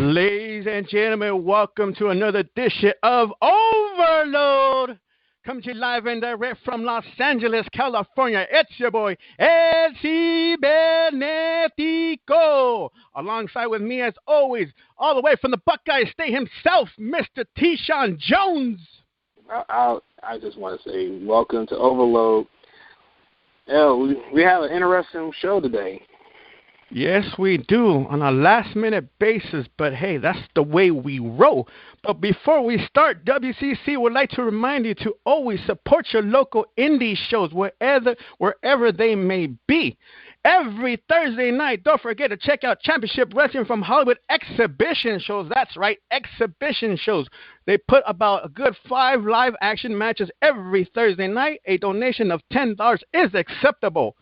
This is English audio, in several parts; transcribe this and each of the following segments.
Ladies and gentlemen, welcome to another edition of Overload. Coming to you live and direct from Los Angeles, California. It's your boy, EL.CIBERNETICO. Alongside with me, as always, all the way from the Buckeye State himself, Mr. T-Sean Jones. I just want to say welcome to Overload. We have an interesting show today. Yes, we do, on a last-minute basis, but hey, that's the way we roll. But before we start, WCC would like to remind you to always support your local indie shows wherever they may be. Every Thursday night, don't forget to check out Championship Wrestling from Hollywood exhibition shows. That's right, exhibition shows. They put about a good 5 live action matches every Thursday night. A donation of $10 is acceptable.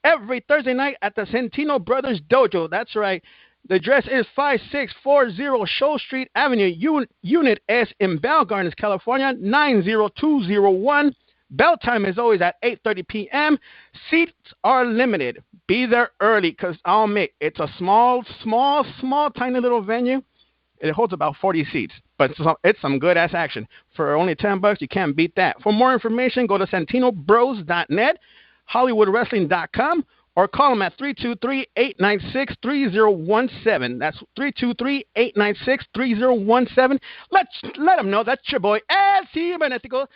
Every Thursday night at the Centino Brothers Dojo. That's right. The address is 5640 Shoal Street Avenue, Unit S in Bell Gardens, California, 90201. Bell time is always at 8:30 p.m. Seats are limited. Be there early because I'll admit it's a small, tiny little venue. It holds about 40 seats, but it's some good-ass action. For only $10, you can't beat that. For more information, go to santinobros.net. HollywoodWrestling.com, or call them at 323-896-3017. That's 323-896-3017. Let them know that your boy, EL.CIBERNETICO,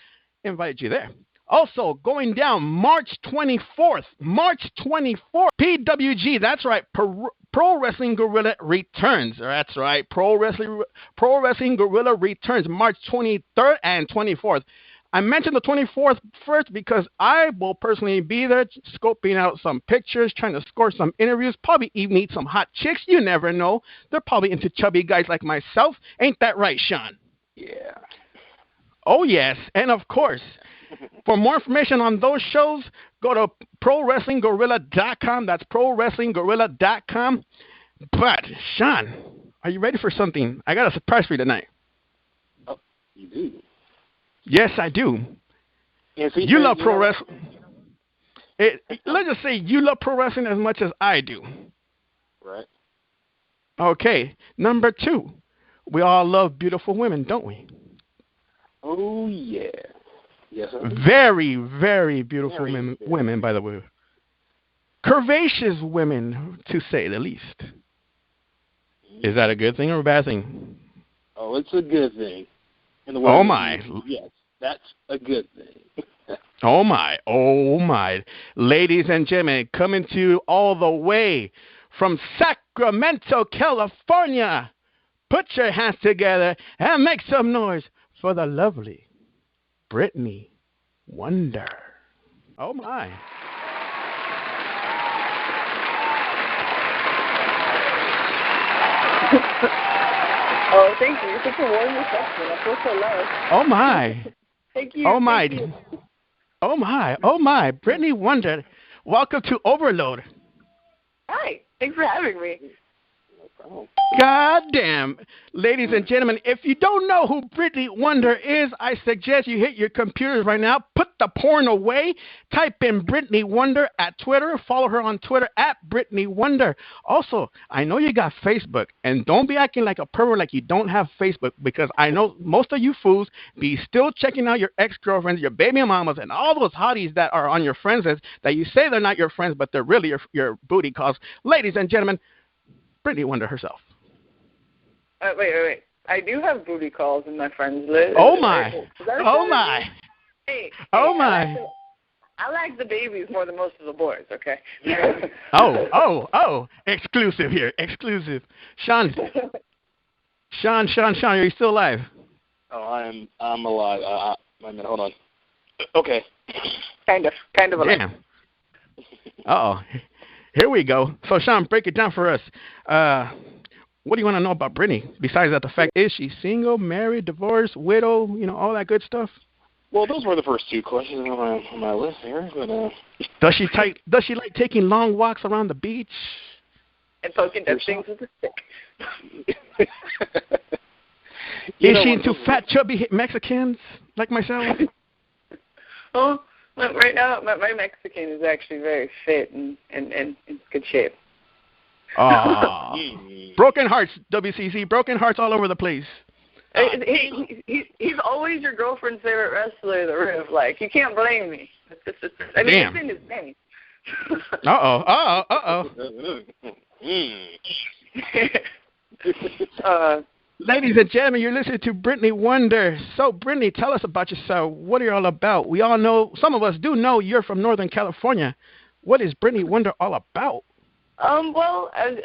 invited you there. Also, going down March 24th, PWG, that's right, Pro Wrestling Guerrilla returns. That's right, Pro Wrestling Guerrilla returns March 23rd and 24th. I mentioned the 24th first because I will personally be there scoping out some pictures, trying to score some interviews, probably even meet some hot chicks. You never know. They're probably into chubby guys like myself. Ain't that right, Sean? Yeah. Oh, yes. And, of course, for more information on those shows, go to ProWrestlingGuerrilla.com. That's ProWrestlingGuerrilla.com. But, Sean, are you ready for something? I got a surprise for you tonight. Oh, you do? Yes, I do. You love pro wrestling. Let's just say you love pro wrestling as much as I do. Right. Okay. Number 2, we all love beautiful women, don't we? Oh, yeah. Yes, sir. Very, very beautiful women, by the way. Curvaceous women, to say the least. Is that a good thing or a bad thing? Oh, it's a good thing. Oh, my. Yes, that's a good thing. Oh, my. Ladies and gentlemen, coming to you all the way from Sacramento, California. Put your hands together and make some noise for the lovely Brittany Wonder. Oh, my. Oh, thank you. You're such a warm reception. I feel so loved. Oh, my. Thank you. Oh, my. Thank you. Oh, my. Brittany Wonder, welcome to Overload. Hi. Thanks for having me. God damn. Ladies and gentlemen, if you don't know who Brittany Wonder is, I suggest you hit your computers right now, put the porn away, type in Brittany Wonder at Twitter, follow her on Twitter at Brittany Wonder. Also, I know you got Facebook, and don't be acting like a pervert like you don't have Facebook, because I know most of you fools be still checking out your ex-girlfriends, your baby mamas, and all those hotties that are on your friends list that you say they're not your friends, but they're really your booty calls. Ladies and gentlemen, Brittany Wonder herself. Wait. I do have booty calls in my friends list. Oh, my. Hey, oh, my. I like the babies more than most of the boys, okay? oh. Exclusive here. Exclusive. Sean, are you still alive? Oh, I'm alive. Wait a minute, hold on. Okay. Kind of alive. Damn. Uh-oh. Here we go. So, Sean, break it down for us. What do you want to know about Brittany? Besides that, the fact is she's single, married, divorced, widow, all that good stuff. Well, those were the first 2 questions on my list here. But does she like taking long walks around the beach? And poking dead things with a stick. Is she into fat, chubby Mexicans like myself? Oh, right now, my Mexican is actually very fit and in good shape. Oh, broken hearts, WCC, broken hearts all over the place. He's always your girlfriend's favorite wrestler, the Riv. Like, you can't blame me. I mean, Damn. it's in his name. Ladies and gentlemen, you're listening to Brittany Wonder. So, Brittany, tell us about yourself. What are you all about? We all know, some of us do know you're from Northern California. What is Brittany Wonder all about? Well, as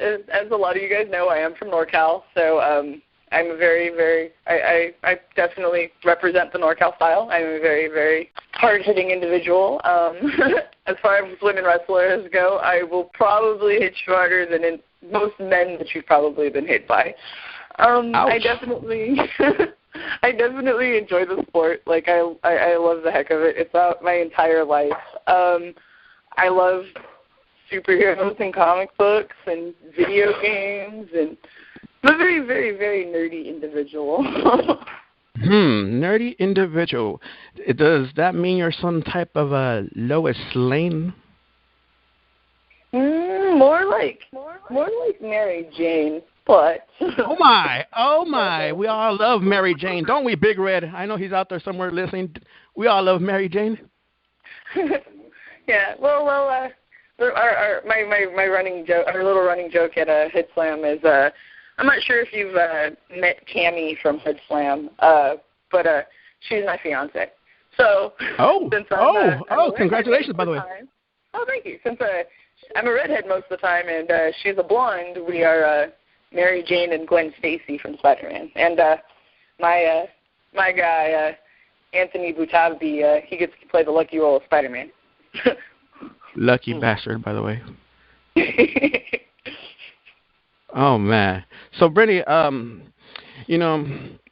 a lot of you guys know, I am from NorCal, so I'm a very, I definitely represent the NorCal style. I'm a very, very hard-hitting individual. As far as women wrestlers go, I will probably hit you harder than most men that you've probably been hit by. I definitely enjoy the sport. Like, I love the heck of it. It's out my entire life. I love superheroes and comic books and video games, and I'm a very, very, very nerdy individual. Nerdy individual. Does that mean you're some type of a Lois Lane? More like Mary Jane, but. Oh my! We all love Mary Jane, don't we, Big Red? I know he's out there somewhere listening. We all love Mary Jane. Yeah. Well. My running joke, our little running joke at Hood Slam is I'm not sure if you've met Tammy from Hood Slam, but she's my fiance. So since I'm congratulations, by the way. Oh, thank you. Since I'm a redhead most of the time and she's a blonde, we are Mary Jane and Gwen Stacy from Spider-Man. And my guy Anthony Butabi, he gets to play the lucky role of Spider-Man. Lucky bastard, by the way. Oh, man. So, Brittany,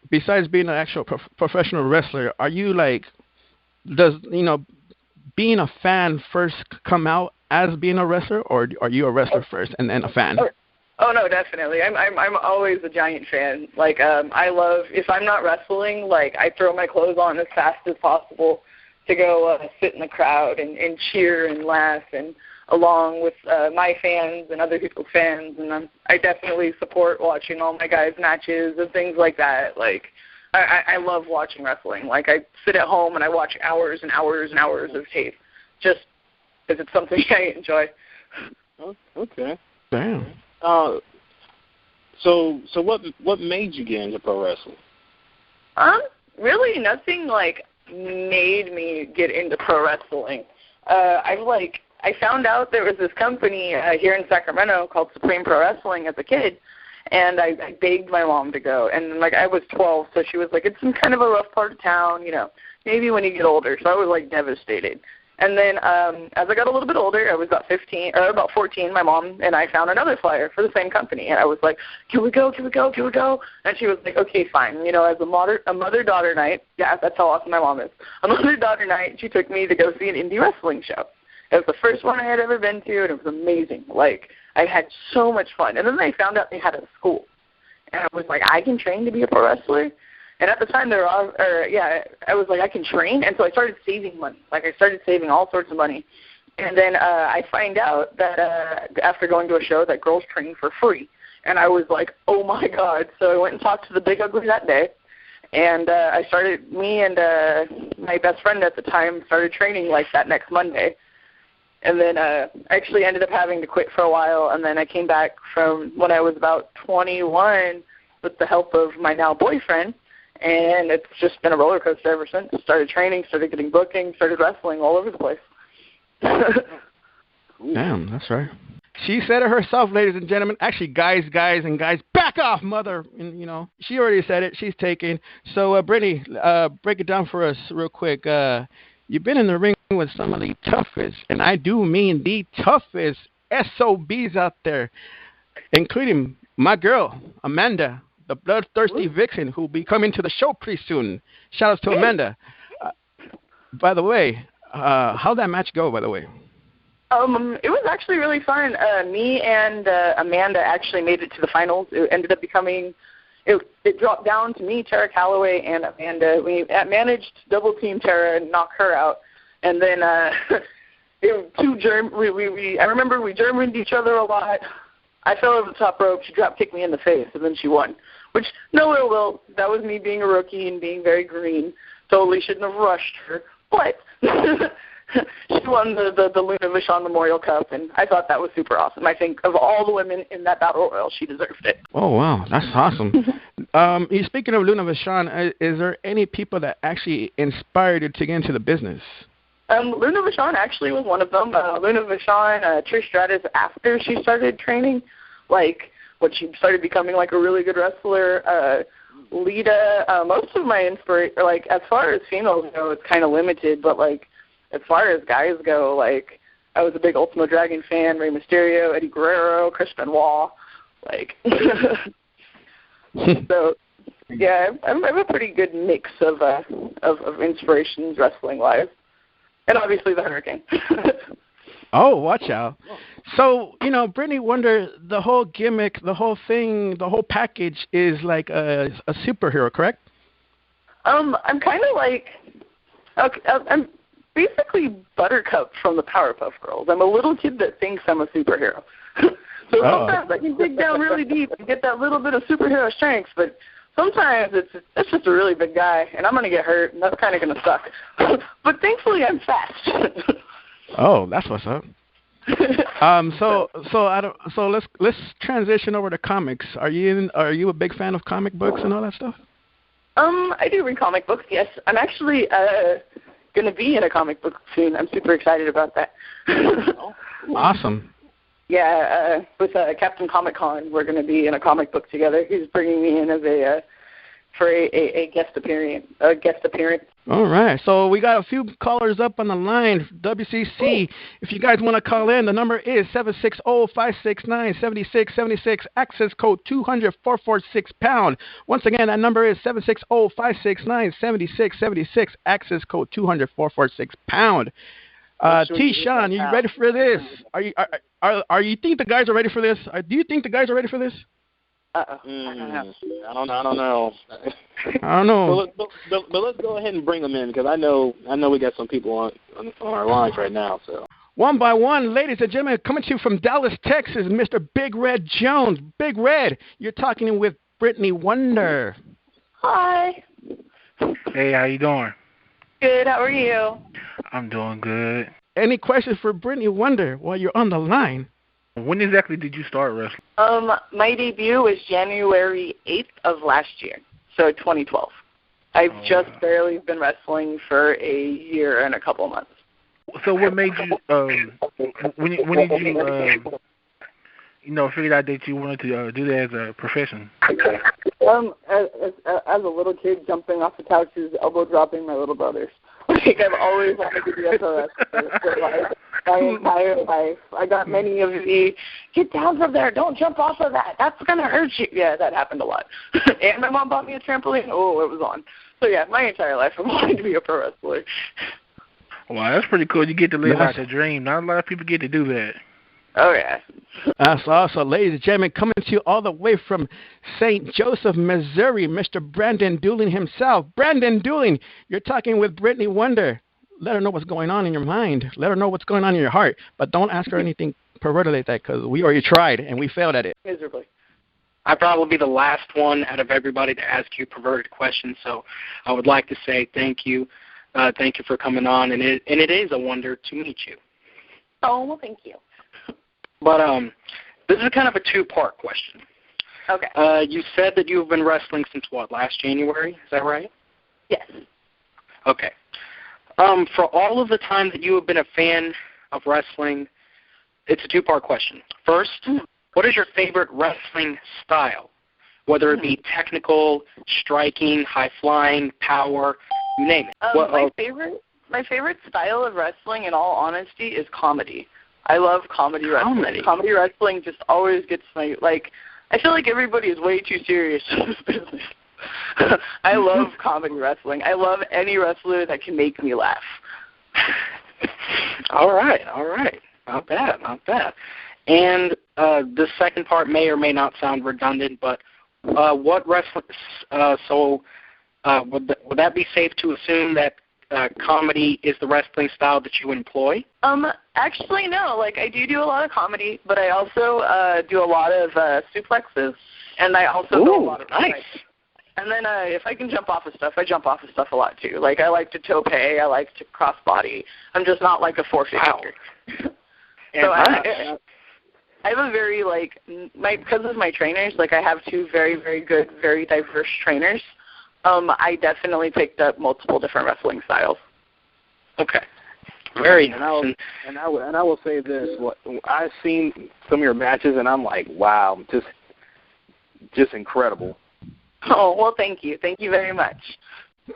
besides being an actual professional wrestler, are you does being a fan first come out as being a wrestler, or are you a wrestler first and then a fan? Oh no, definitely. I'm always a giant fan. Like, I love, if I'm not wrestling, like, I throw my clothes on as fast as possible to go sit in the crowd and cheer and laugh and along with my fans and other people's fans, and I definitely support watching all my guys' matches and things like that. Like, I love watching wrestling. Like, I sit at home and I watch hours and hours and hours of tape just because it's something I enjoy. Okay. Damn. So what made you get into pro wrestling? Really nothing made me get into pro wrestling. I found out there was this company here in Sacramento called Supreme Pro Wrestling as a kid, and I begged my mom to go. And I was 12, so she was like, "It's in kind of a rough part of town, maybe when you get older." So I was devastated. And then as I got a little bit older, I was about 14, my mom and I found another flyer for the same company. And I was like, can we go? And she was like, okay, fine. As a mother-daughter night, yeah, that's how awesome my mom is. A mother-daughter night, she took me to go see an indie wrestling show. It was the first one I had ever been to, and it was amazing. I had so much fun. And then they found out they had a school. And I was like, I can train to be a pro wrestler? And at the time, I was like, I can train. And so I started saving money. I started saving all sorts of money. And then I find out that after going to a show that girls train for free. And I was like, oh, my God. So I went and talked to the Big Ugly that day. And me and my best friend at the time started training that next Monday. And then I actually ended up having to quit for a while. And then I came back from when I was about 21 with the help of my now boyfriend. And it's just been a roller coaster ever since. Started training, started getting bookings, started wrestling all over the place. Damn, that's right. She said it herself, ladies and gentlemen. Actually, guys, back off, mother. And, she already said it. She's taking. So, Brittany, break it down for us real quick. You've been in the ring with some of the toughest, and I do mean the toughest SOBs out there, including my girl, Amanda, the bloodthirsty vixen, who will be coming to the show pretty soon. Shout out to Amanda. By the way, how'd that match go, by the way? It was actually really fun. Me and Amanda actually made it to the finals. It ended up becoming, it dropped down to me, Tara Calloway, and Amanda. We managed to double team Tara and knock her out. And then I remember we Germaned each other a lot. I fell over the top rope. She drop kicked me in the face, and then she won. Which, no ill will. That was me being a rookie and being very green. Totally shouldn't have rushed her. But she won the Luna Vachon Memorial Cup, and I thought that was super awesome. I think of all the women in that battle royal, she deserved it. Oh, wow. That's awesome. Speaking of Luna Vachon, is there any people that actually inspired you to get into the business? Luna Vachon actually was one of them. Luna Vachon, Trish Stratus, after she started training, like, when she started becoming, like, a really good wrestler, Lita, most of my inspiration, like, as far as females go, it's kind of limited, but, like, as far as guys go, like, I was a big Ultimo Dragon fan, Rey Mysterio, Eddie Guerrero, Chris Benoit, like, so, yeah, I have a pretty good mix of inspirations wrestling-wise. And obviously the Hurricane. Oh, watch out. So, Brittany Wonder, the whole gimmick, the whole thing, the whole package is like a superhero, correct? I'm kind of like, I'm basically Buttercup from the Powerpuff Girls. I'm a little kid that thinks I'm a superhero. So sometimes I can dig down really deep and get that little bit of superhero strength, but sometimes it's just a really big guy, and I'm going to get hurt, and that's kind of going to suck. But thankfully, I'm fast. Oh, that's what's up. So let's transition over to comics. Are you a big fan of comic books and all that stuff? I do read comic books. Yes, I'm actually going to be in a comic book soon. I'm super excited about that. Awesome. Yeah, with Captain Comic Con, we're going to be in a comic book together. He's bringing me in as for a guest appearance. All right. So we got a few callers up on the line. WCC. If you guys want to call in, the number is 760-569-7676. Access code 200-446-pound. Once again, that number is 760-569-7676. Access code 200-446-pound. T-Sean, you ready for this? Are you think the guys are ready for this? Do you think the guys are ready for this? I don't know. I don't know. But let's go ahead and bring them in, because I know we got some people on our lines right now. So one by one, ladies and gentlemen, coming to you from Dallas, Texas, Mr. Big Red Jones. Big Red, you're talking with Brittany Wonder. Hi. Hey, how you doing? Good. How are you? I'm doing good. Any questions for Brittany Wonder while you're on the line? When exactly did you start wrestling? My debut was January 8th of last year, so 2012. I've just barely been wrestling for a year and a couple of months. So what made you, when did you, figure out that you wanted to do that as a profession? As a little kid, jumping off the couches, elbow dropping my little brothers. Like, I've always wanted to be a pro wrestler. My entire life. I got many of the, get down from there, don't jump off of that, that's going to hurt you. Yeah, that happened a lot. And my mom bought me a trampoline. Oh, it was on. So, yeah, my entire life I wanted to be a pro wrestler. Wow, that's pretty cool. You get to live out the dream. Not a lot of people get to do that. Oh, yeah. That's awesome. Ladies and gentlemen, coming to you all the way from St. Joseph, Missouri, Mr. Brandon Dooling himself. Brandon Dooling, you're talking with Brittany Wonder. Let her know what's going on in your mind. Let her know what's going on in your heart. But don't ask her anything perverted like that, because we already tried, and we failed at it. Miserably. I'd probably be the last one out of everybody to ask you perverted questions, so I would like to say thank you. Thank you for coming on, and it is a wonder to meet you. Oh, well, thank you. But this is kind of a two-part question. Okay. You said that you've been wrestling since, last January? Is that right? Yes. Okay. For all of the time that you have been a fan of wrestling, it's a two-part question. First, what is your favorite wrestling style? Whether it be technical, striking, high-flying, power, you name it. My favorite style of wrestling, in all honesty, is comedy. I love comedy wrestling. Comedy wrestling just always gets my, I feel like everybody is way too serious in this business. I love comedy wrestling. I love any wrestler that can make me laugh. All right. Not bad. And the second part may or may not sound redundant, but what wrestling? Would that be safe to assume that comedy is the wrestling style that you employ? Actually, no. Like, I do a lot of comedy, but I also do a lot of suplexes, and I also do a lot of nice. And then if I can jump off of stuff, I jump off of stuff a lot too. Like, I like to tope, I like to crossbody. I'm just not like a 450. Wow. So I have a very, like, because of my trainers, like, I have two very, very good, very diverse trainers. I definitely picked up multiple different wrestling styles. Okay. Very nice. And I will say this: I've seen some of your matches, and I'm like, wow, just incredible. Oh, well, thank you. Thank you very much.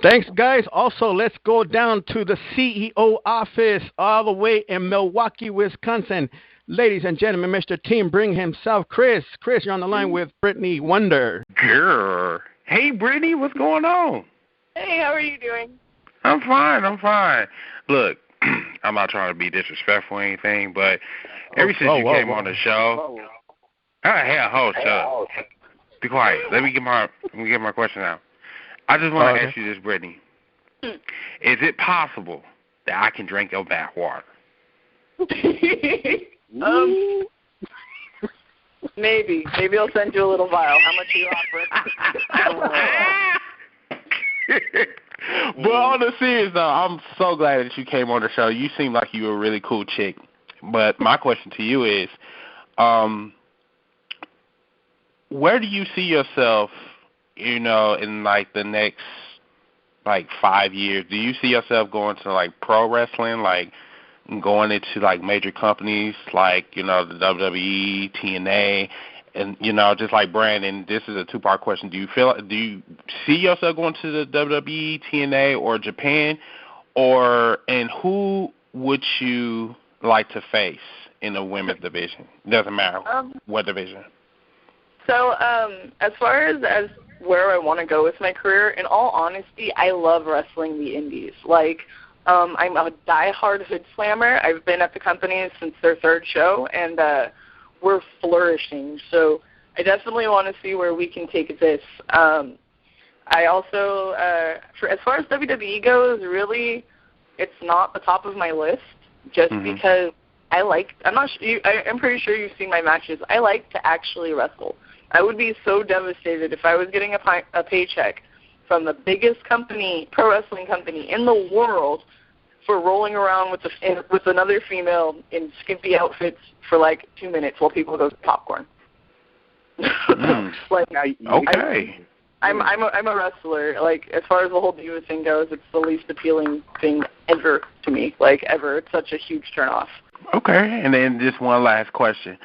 Thanks, guys. Also, let's go down to the CEO office all the way in Milwaukee, Wisconsin. Ladies and gentlemen, Mr. Team Bring himself, Chris. Chris, you're on the line with Brittany Wonder. Grr. Hey, Brittany, what's going on? Hey, how are you doing? I'm fine. Look, I'm not trying to be disrespectful or anything, but ever since you came on the show, shut up. Be quiet. Let me get my question out. I just want to ask you this, Brittany. Is it possible that I can drink your bath water? Maybe I'll send you a little vial. How much are you offering? But on the serious though, I'm so glad that you came on the show. You seem like you were a really cool chick. But my question to you is, where do you see yourself, in like the next 5 years? Do you see yourself going to like pro wrestling, like going into like major companies like, the WWE, TNA, and, just like Brandon, this is a two-part question. Do you see yourself going to the WWE, TNA, or Japan? And who would you like to face in the women's division? Doesn't matter what division. So as far as where I want to go with my career, in all honesty, I love wrestling the indies. Like, I'm a diehard hood slammer. I've been at the company since their third show, and we're flourishing. So I definitely want to see where we can take this. I also, as far as WWE goes, really, it's not the top of my list, just because I'm pretty sure you've seen my matches. I like to actually wrestle. I would be so devastated if I was getting a paycheck from the biggest company, pro wrestling company in the world, for rolling around with another female in skimpy outfits for like 2 minutes while people go to popcorn. Okay. I'm a wrestler. Like, as far as the whole diva thing goes, it's the least appealing thing ever to me. Like, ever. It's such a huge turnoff. Okay. And then just one last question: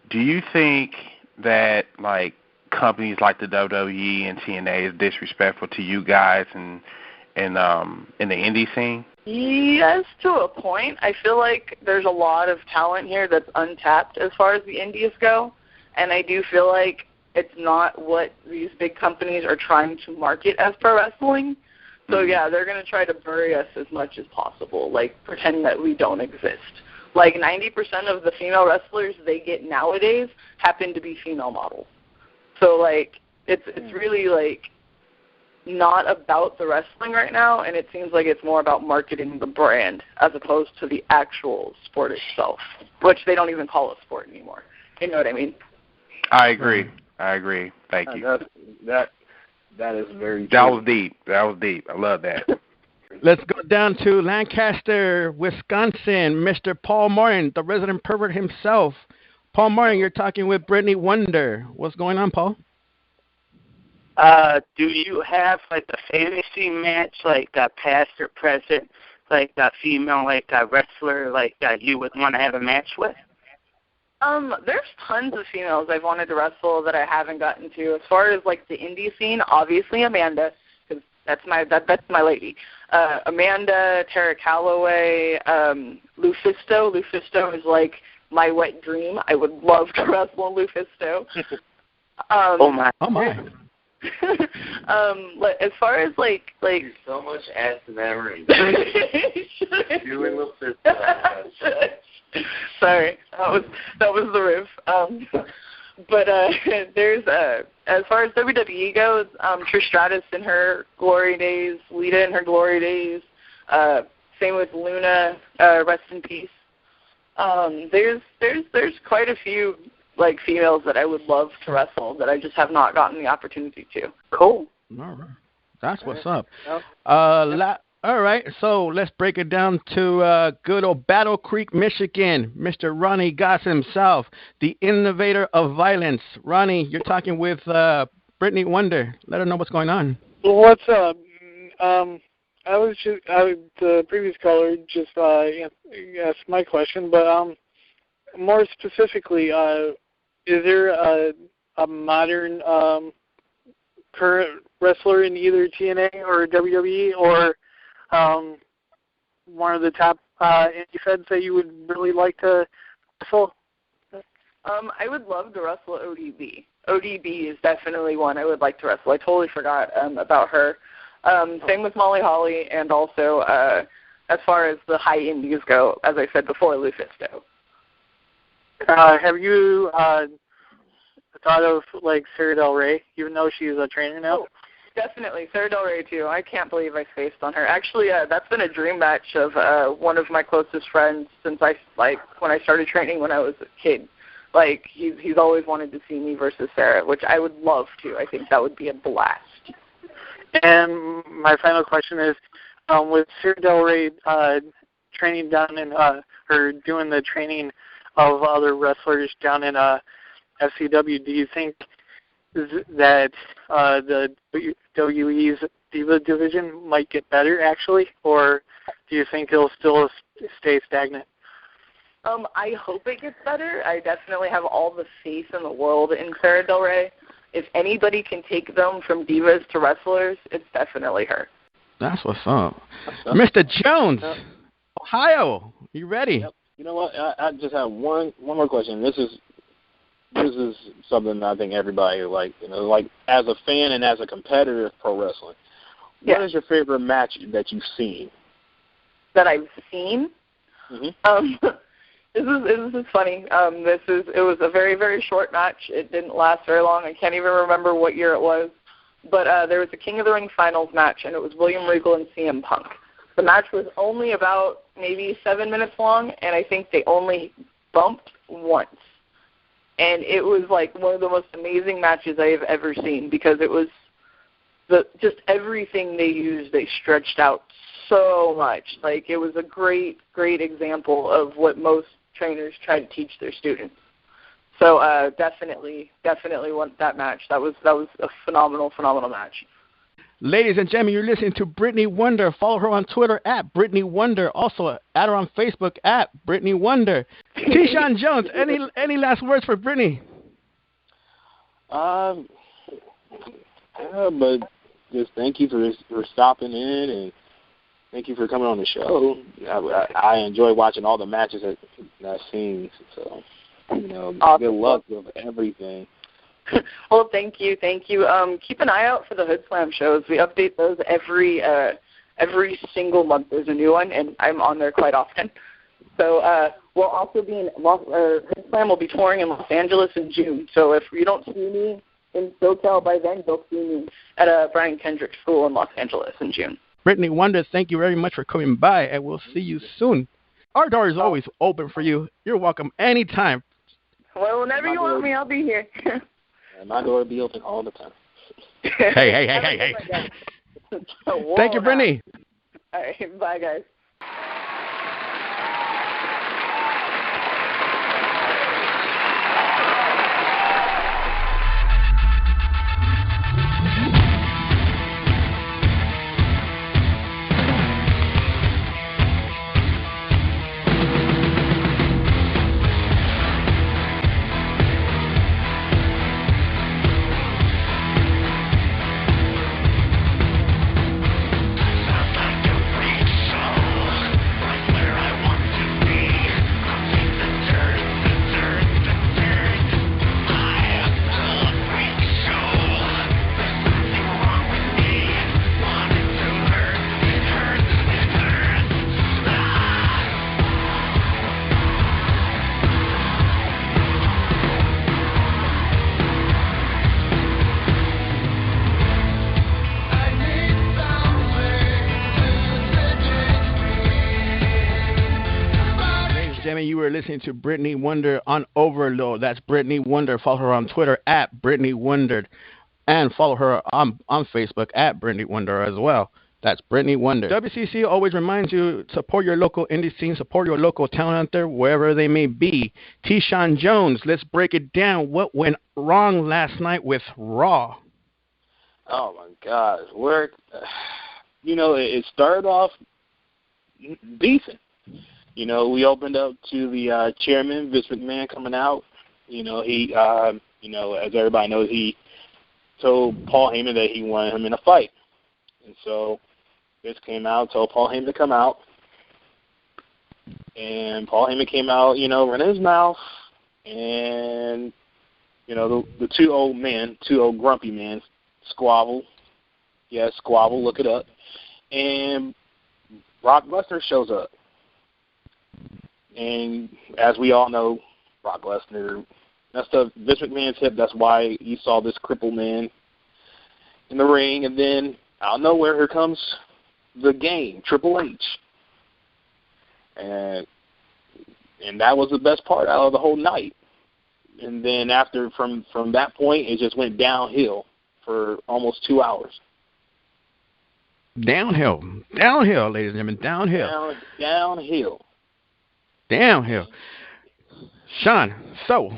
do you think that like companies like the WWE and TNA is disrespectful to you guys and in the indie scene? Yes, to a point. I feel like there's a lot of talent here that's untapped as far as the indies go, and I do feel like it's not what these big companies are trying to market as pro wrestling. So yeah, they're going to try to bury us as much as possible, like pretend that we don't exist. Like 90% of the female wrestlers they get nowadays happen to be female models. So like it's really like not about the wrestling right now, and it seems like it's more about marketing the brand as opposed to the actual sport itself, which they don't even call a sport anymore. You know what I mean? I agree. Thank you. That is very true. That was deep. I love that. Let's go down to Lancaster, Wisconsin. Mr. Paul Martin, the resident pervert himself. Paul Martin, you're talking with Brittany Wonder. What's going on, Paul? Do you have like a fantasy match, like a past or present, like a female, like a wrestler, like you would want to have a match with? There's tons of females I've wanted to wrestle that I haven't gotten to. As far as like the indie scene, obviously Amanda, because that's my lady. Amanda, Tara Calloway, Lufisto. Lufisto is like my wet dream. I would love to wrestle Lufisto. Oh my. As far as like so much ass in that ring. You and Lufisto. Sorry, that was the riff. But there's as far as WWE goes, Trish Stratus in her glory days, Lita in her glory days, Same with Luna, rest in peace. There's quite a few like females that I would love to wrestle that I just have not gotten the opportunity to. Cool. All right. That's what's up. All right, so let's break it down to good old Battle Creek, Michigan. Mr. Ronnie Goss himself, the innovator of violence. Ronnie, you're talking with Brittany Wonder. Let her know what's going on. What's up? The previous caller just asked my question, but more specifically, is there a modern current wrestler in either TNA or WWE or one of the top indie feds that you would really like to wrestle? I would love to wrestle ODB. ODB is definitely one I would like to wrestle. I totally forgot about her. Same with Molly Holly, and also as far as the high indies go, as I said before, Lufisto. Have you thought of like Sarah Del Rey, even though she's a trainer now? Oh, definitely, Sarah Del Rey too. I can't believe I spaced on her. Actually, that's been a dream match of one of my closest friends since when I started training when I was a kid. Like he's always wanted to see me versus Sarah, which I would love to. I think that would be a blast. And my final question is, with Sarah Del Rey training down in or doing the training of other wrestlers down in FCW, do you think that the WWE's Diva division might get better, actually, or do you think it'll still stay stagnant? I hope it gets better. I definitely have all the faith in the world in Sarah Del Rey. If anybody can take them from divas to wrestlers, it's definitely her. That's what's up. Mr. Jones, Ohio, you ready? Yep. You know what? I just have one more question. This is something I think everybody like as a fan and as a competitor of pro wrestling. Yeah. What is your favorite match that you've seen? That I've seen? Mm-hmm. This is funny. It was a very, very short match. It didn't last very long. I can't even remember what year it was. But there was a King of the Ring finals match, and it was William Regal and CM Punk. The match was only about maybe 7 minutes long, and I think they only bumped once. And it was like one of the most amazing matches I have ever seen because it was just everything they used, they stretched out so much. Like it was a great, great example of what most trainers try to teach their students. So definitely want that match. That was a phenomenal match. Ladies and gentlemen, you're listening to Brittany Wonder. Follow her on Twitter at Brittany Wonder. Also, add her on Facebook at Brittany Wonder. T-Shawn Jones, any last words for Brittany? But just thank you for stopping in, and thank you for coming on the show. I enjoy watching all the matches that I've seen. So, awesome. Good luck with everything. Well, thank you. Keep an eye out for the Hood Slam shows. We update those every single month. There's a new one, and I'm on there quite often. So we'll also be in Hood Slam will be touring in Los Angeles in June. So if you don't see me in SoCal by then, you'll see me at Brian Kendrick School in Los Angeles in June. Brittany Wonder, thank you very much for coming by, and we'll see you soon. Our door is always open for you. You're welcome anytime. Well, whenever you want me, I'll be here. And my door will be open all the time. Hey. Thank you, Brittany. All right, bye, guys. Sounds like a rich soul. were listening to Brittany Wonder on Overload. That's Brittany Wonder. Follow her on Twitter at Brittany Wonder. And follow her on Facebook at Brittany Wonder as well. That's Brittany Wonder. WCC always reminds you, support your local indie scene, support your local talent out there, wherever they may be. T-Sean Jones, let's break it down. What went wrong last night with Raw? Oh, my gosh. It started off decent. We opened up to the chairman, Vince McMahon, coming out. He, as everybody knows, he told Paul Heyman that he wanted him in a fight. And so Vince came out, told Paul Heyman to come out. And Paul Heyman came out, running his mouth. And, the two old grumpy men, squabble. Yeah, squabble, look it up. And Brock Lesnar shows up. And as we all know, Brock Lesnar messed up Vince McMahon's hip. That's why you saw this crippled man in the ring. And then out of nowhere, here comes the game, Triple H. And that was the best part out of the whole night. And then from that point, it just went downhill for almost 2 hours. Downhill, ladies and gentlemen, downhill. Downhill. Sean, so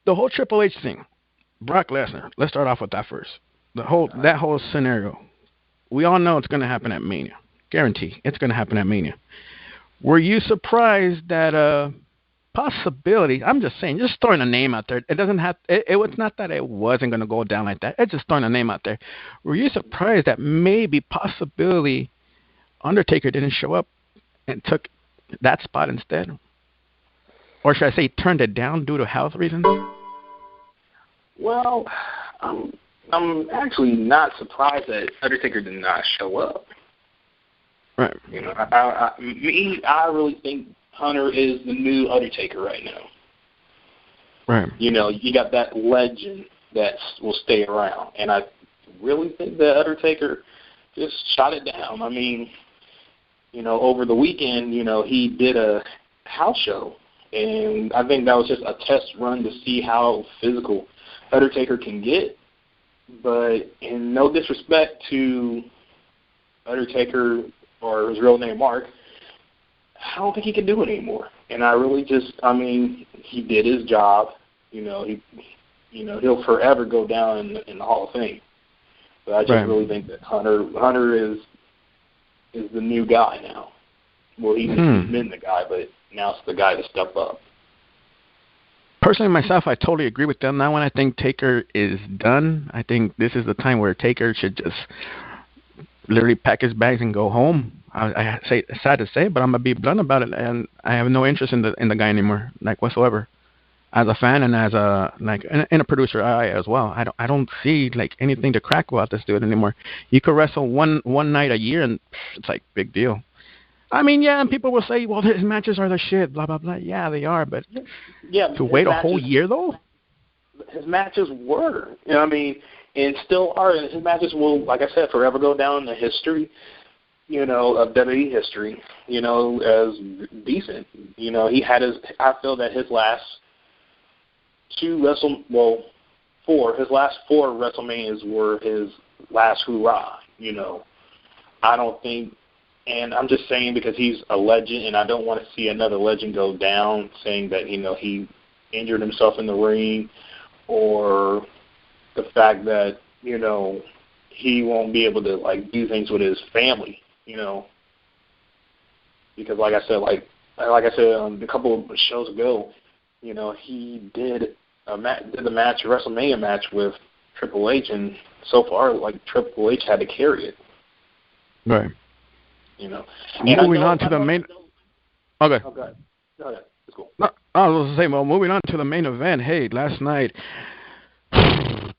the whole Triple H thing, Brock Lesnar. Let's start off with that first. That whole scenario. We all know it's going to happen at Mania. Guarantee it's going to happen at Mania. Were you surprised that possibility? I'm just saying, just throwing a name out there. It doesn't have. It was not that it wasn't going to go down like that. It's just throwing a name out there. Were you surprised that maybe possibility Undertaker didn't show up and took that spot instead? Or should I say turned it down due to health reasons? Well, I'm actually not surprised that Undertaker did not show up. Right. I really think Hunter is the new Undertaker right now. Right. You got that legend that will stay around. And I really think that Undertaker just shot it down. Over the weekend, he did a house show. And I think that was just a test run to see how physical Undertaker can get. But in no disrespect to Undertaker or his real name, Mark, I don't think he can do it anymore. And I really he did his job. He'll forever go down in the Hall of Fame. But I just really think that Hunter is the new guy now. Well, he's been the guy, but now it's the guy to step up. Personally, myself, I totally agree with them. Now when I think Taker is done, I think this is the time where Taker should just literally pack his bags and go home. I say it's sad to say, but I'm gonna be blunt about it, and I have no interest in the guy anymore, like whatsoever. As a fan and as a and a producer, as well. I don't see like anything to crack about this dude anymore. You could wrestle one night a year, and it's like big deal. And people will say, well, his matches are the shit, blah, blah, blah. Yeah, they are, but to wait a whole year, though? His matches were, and still are. And his matches will, like I said, forever go down in the history, of WWE history, as decent. He had I feel that his last his last four WrestleManias were his last hurrah, I don't think. And I'm just saying because he's a legend, and I don't want to see another legend go down saying that, he injured himself in the ring, or the fact that, he won't be able to, do things with his family, Because like I said a couple of shows ago, he did the WrestleMania match with Triple H, and so far, Triple H had to carry it. Right. Moving on to the main. Okay. Okay. It's cool. No, I was going to say, well, moving on to the main event. Hey, last night,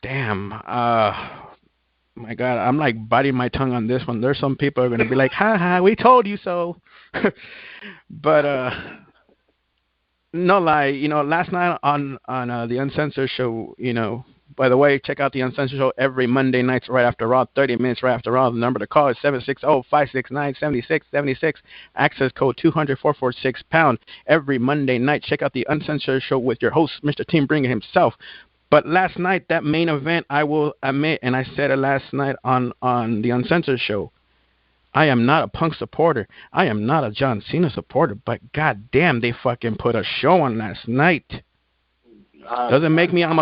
damn, my God, I'm like biting my tongue on this one. There's some people are going to be like, ha ha, we told you so. But no lie, last night on the Uncensored show, By the way, check out the Uncensored Show every Monday nights right after Raw, 30 minutes right after Raw. The number to call is 760-569-7676. Access code 200-446-pound. Every Monday night, check out the Uncensored Show with your host, Mr. Team Bringer himself. But last night, that main event, I will admit, and I said it last night on the Uncensored Show, I am not a Punk supporter. I am not a John Cena supporter. But goddamn, they fucking put a show on last night. Doesn't make me. I'm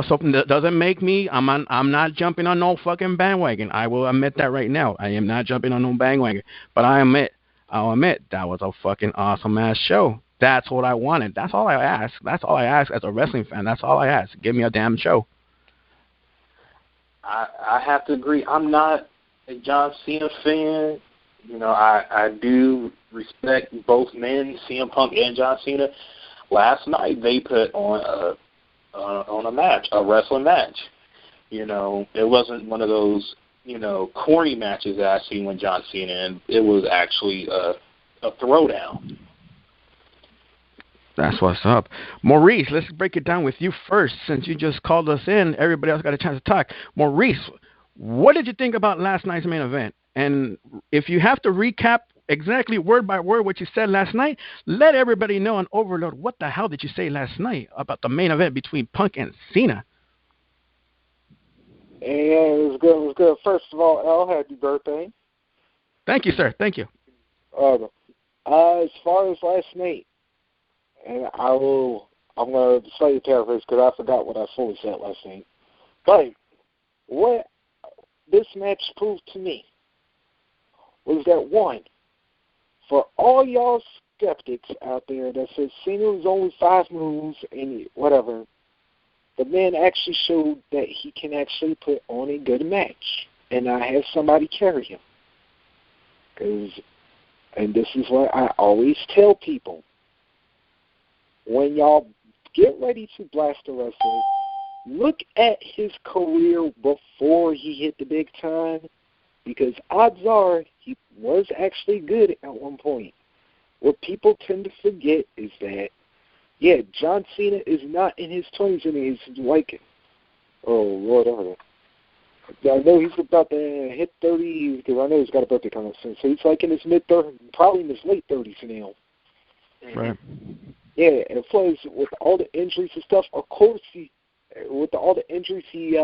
not jumping on no fucking bandwagon. I will admit that right now. I am not jumping on no bandwagon. But I'll admit that was a fucking awesome ass show. That's what I wanted. That's all I ask. That's all I ask as a wrestling fan. That's all I ask. Give me a damn show. I have to agree. I'm not a John Cena fan. You know, I do respect both men, CM Punk and John Cena. Last night they put on a match, a wrestling match. You know, it wasn't one of those, you know, corny matches that I see when John Cena, and it was actually a throwdown. That's what's up. Maurice, let's break it down with you first. Since you just called us in, everybody else got a chance to talk. Maurice, what did you think about last night's main event? And if you have to recap exactly word by word what you said last night, let everybody know on Overload what the hell did you say last night about the main event between Punk and Cena. Yeah, it was good. It was good. First of all, Al, happy birthday. Thank you, sir. Thank you. As far as last night, and I'm going to slightly paraphrase because I forgot what I fully said last night. But what this match proved to me was that, one, for all y'all skeptics out there that says Cena was only 5 moves and whatever, the man actually showed that he can actually put on a good match. And I have somebody carry him. And this is what I always tell people. When y'all get ready to blast a wrestler, look at his career before he hit the big time, because odds are he was actually good at one point. What people tend to forget is that, yeah, John Cena is not in his 20s and he's like, oh, whatever. I know he's about to hit 30 because I know he's got a birthday coming up soon. So he's like in his mid-30s, probably in his late 30s now. Right. Yeah, and plus with all the injuries and stuff, of course all the injuries he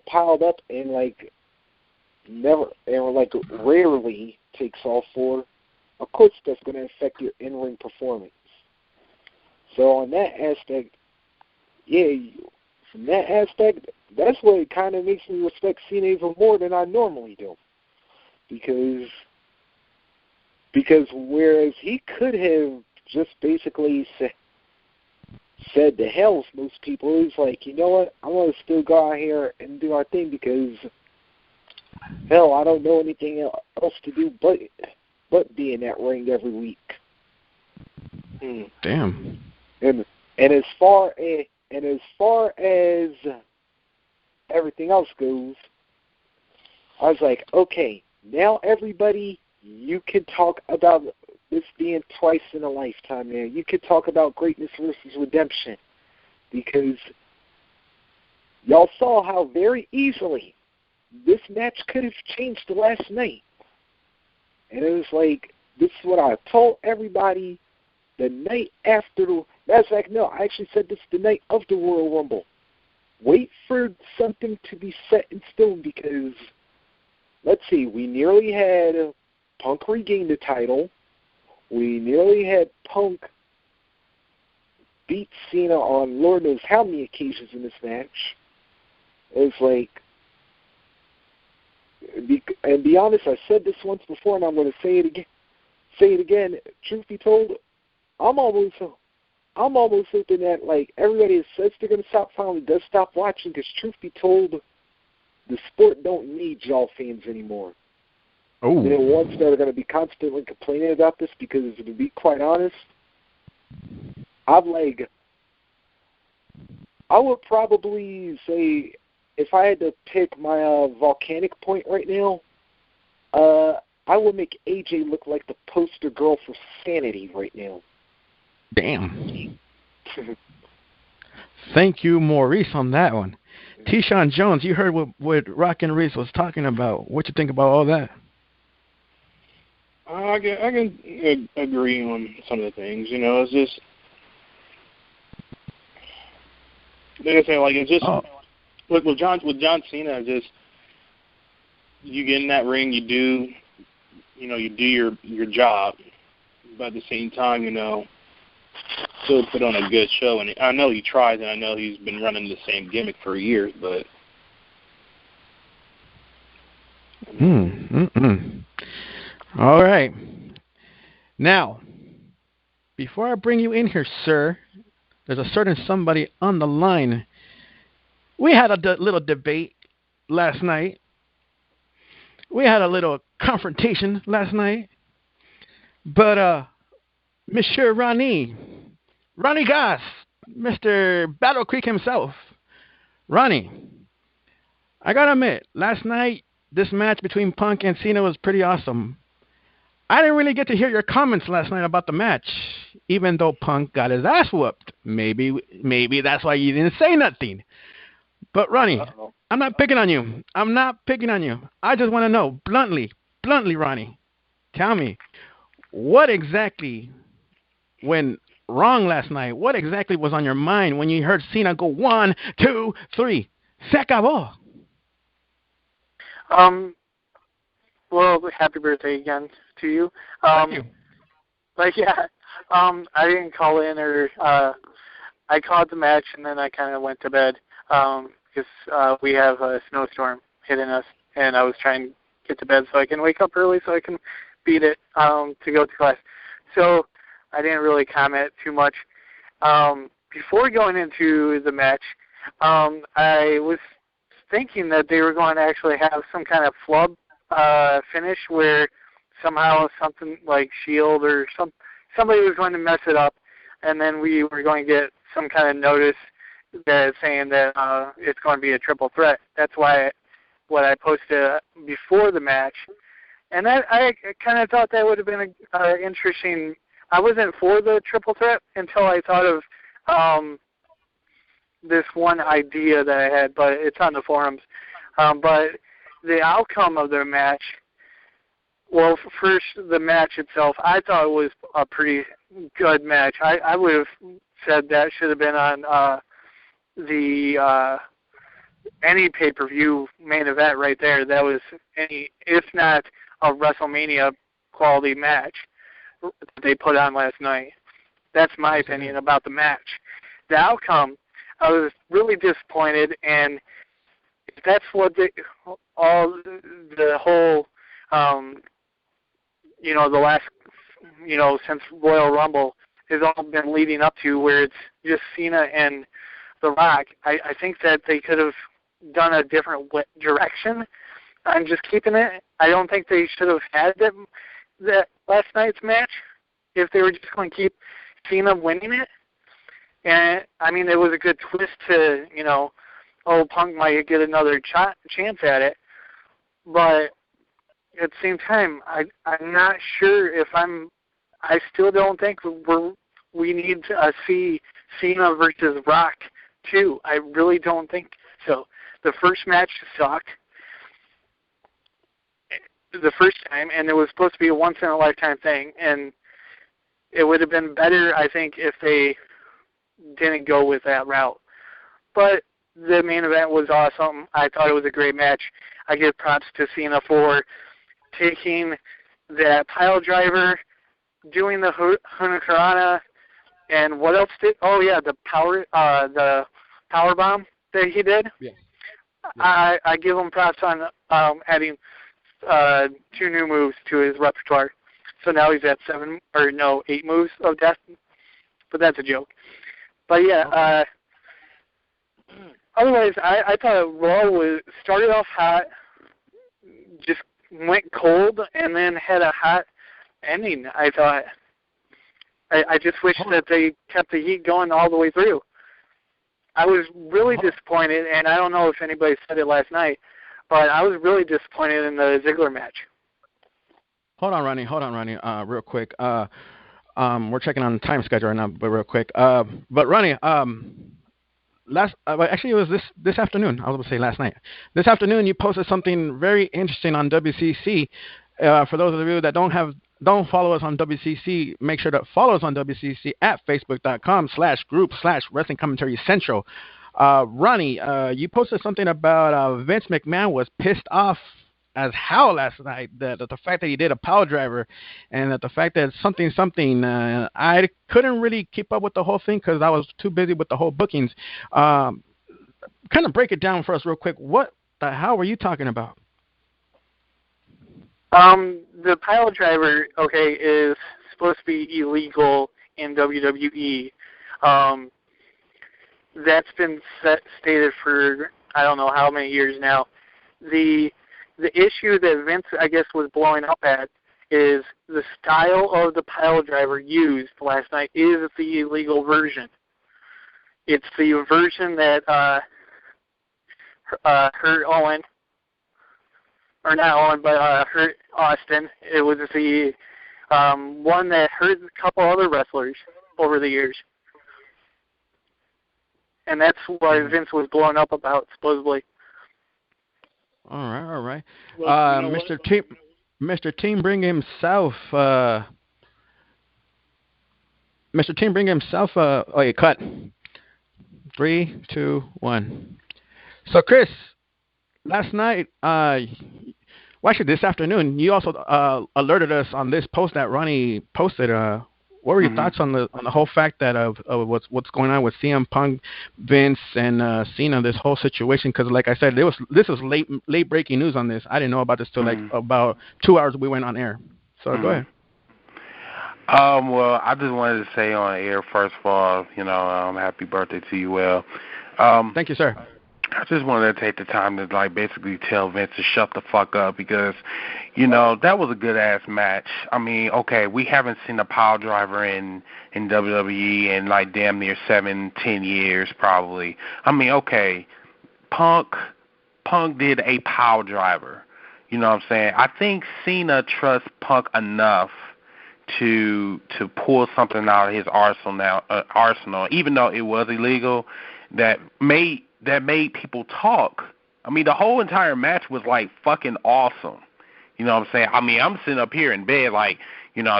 piled up and rarely takes off for, of course that's going to affect your in-ring performance. So on that aspect, from that aspect, that's what it kind of makes me respect Cena even more than I normally do. Because whereas he could have just basically said to hell with most people, he's like, you know what, I want to still go out here and do our thing because, hell, I don't know anything else to do but be in that ring every week. Damn. And as far as everything else goes, I was like, okay, now everybody, you can talk about this being twice in a lifetime, man. You could talk about greatness versus redemption, because y'all saw how very easily this match could have changed the last night. And it was like, this is what I told everybody the night after the... Matter of fact, no, I actually said this the night of the Royal Rumble. Wait for something to be set in stone, because, let's see, we nearly had Punk regain the title. We nearly had Punk beat Cena on Lord knows how many occasions in this match. It's like, and be honest, I said this once before, and I'm going to say it again. Truth be told, I'm almost hoping that, like, everybody that says they're going to stop following does stop watching, because truth be told, the sport don't need y'all fans anymore. Oh. You know, ones that are going to be constantly complaining about this, because to be quite honest, I would probably say, if I had to pick my volcanic point right now, I would make AJ look like the poster girl for sanity right now. Damn. Thank you, Maurice, on that one. T-Shawn Jones, you heard what Rock and Reese was talking about. What you think about all that? I can agree on some of the things. It's just like I say, like it's just with John Cena. It's just you get in that ring, you do your job, but at the same time, still put on a good show. And I know he tries, and I know he's been running the same gimmick for years, but. All right. Now, before I bring you in here, sir, there's a certain somebody on the line. We had a little debate last night. We had a little confrontation last night. But, Monsieur Ronnie Goss, Mr. Battle Creek himself, Ronnie, I gotta admit, last night, this match between Punk and Cena was pretty awesome. I didn't really get to hear your comments last night about the match, even though Punk got his ass whooped. Maybe that's why you didn't say nothing. But Ronnie, I'm not picking on you. I just want to know, bluntly, Ronnie, tell me, what exactly went wrong last night? What exactly was on your mind when you heard Cena go 1, 2, 3? Se acabó. Well, happy birthday again to you. Thank you. But yeah, I didn't call in or I called the match and then I kind of went to bed because we have a snowstorm hitting us, and I was trying to get to bed so I can wake up early so I can beat it to go to class. So I didn't really comment too much. Before going into the match, I was thinking that they were going to actually have some kind of flub finish where somehow something like Shield or somebody was going to mess it up, and then we were going to get some kind of notice that saying that it's going to be a triple threat. That's why what I posted before the match, and I kind of thought that would have been an interesting. I wasn't for the triple threat until I thought of this one idea that I had, but it's on the forums. But the outcome of their match, well, first, the match itself, I thought it was a pretty good match. I would have said that should have been on any pay-per-view main event right there. That was any, if not a WrestleMania quality match they put on last night. That's my opinion about the match. The outcome, I was really disappointed, and if that's what the whole, the last, since Royal Rumble has all been leading up to, where it's just Cena and The Rock, I think that they could have done a different direction. I'm just keeping it. I don't think they should have had that last night's match if they were just going to keep Cena winning it. And, I mean, it was a good twist to, Punk might get another chance at it. But at the same time, I'm not sure if I still don't think we need to see Cena versus Rock, too. I really don't think so. The first match sucked the first time, and it was supposed to be a once-in-a-lifetime thing, and it would have been better, I think, if they didn't go with that route. But the main event was awesome. I thought it was a great match. I give props to Cena for taking that pile driver, doing the Hurricanrana, and what else did? Oh yeah, the power bomb that he did. Yeah. I give him props on adding 2 new moves to his repertoire. So now he's at 8 moves of death. But that's a joke. But yeah, otherwise I thought Raw started off hot, just went cold, and then had a hot ending. I thought. I just wish that they kept the heat going all the way through. I was really disappointed, and I don't know if anybody said it last night, but I was really disappointed in the Ziggler match. Hold on, Ronnie, real quick. We're checking on the time schedule right now, but real quick. But Ronnie, actually, it was this afternoon. I was going to say last night. This afternoon, you posted something very interesting on WCC. For those of you that don't follow us on WCC, make sure to follow us on WCC at facebook.com/group/Wrestling Commentary Central. Ronnie, you posted something about Vince McMahon was pissed off as hell last night. The fact that he did a power driver, and that the fact that something. I couldn't really keep up with the whole thing because I was too busy with the whole bookings. Kind of break it down for us real quick. What the hell were you talking about? The pile driver, is supposed to be illegal in WWE. That's been stated for I don't know how many years now. The issue that Vince, I guess, was blowing up at is the style of the pile driver used last night is the illegal version. It's the version that hurt Owen. Or not Owen, but hurt Austin. It was the one that hurt a couple other wrestlers over the years. And that's why Vince was blown up about, supposedly. All right. Well, Mr. Team Bring himself. Mr. Team Bring himself. Cut. 3, 2, 1. So, Chris, last night, actually this afternoon, you also alerted us on this post that Ronnie posted. What were your thoughts on the whole fact that of what's going on with CM Punk, Vince, and Cena, this whole situation? Because, like I said, this was late breaking news on this. I didn't know about this till like about 2 hours we went on air. So go ahead. Well, I just wanted to say on air, first of all, happy birthday to you, Will. Thank you, sir. I just wanted to take the time to basically tell Vince to shut the fuck up because, that was a good ass match. I mean, okay, we haven't seen a power driver in WWE in damn near 7-10 years probably. I mean, okay, Punk did a power driver. You know what I'm saying? I think Cena trusts Punk enough to pull something out of his arsenal, even though it was illegal, that made people talk. I mean, the whole entire match was fucking awesome. You know what I'm saying? I mean, I'm sitting up here in bed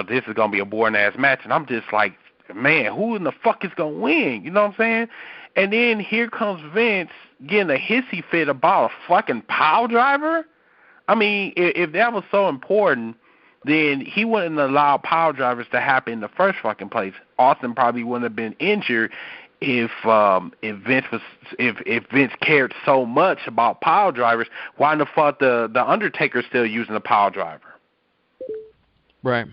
this is gonna be a boring ass match, and I'm just like, man, who in the fuck is gonna win? You know what I'm saying? And then here comes Vince getting a hissy fit about a fucking power driver. I mean, if that was so important, then he wouldn't allow power drivers to happen in the first fucking place. Austin probably wouldn't have been injured if Vince cared so much about power drivers. Why in the fuck the Undertaker's still using a power driver? Right.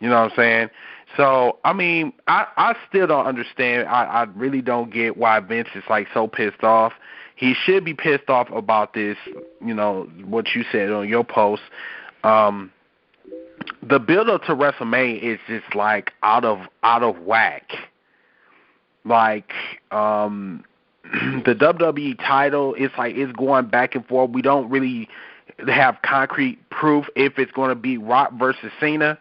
You know what I'm saying? So I mean, I still don't understand. I really don't get why Vince is so pissed off. He should be pissed off about this. What you said on your post. The build up to WrestleMania is just out of whack. The WWE title is it's going back and forth. We don't really have concrete proof if it's going to be Rock versus Cena,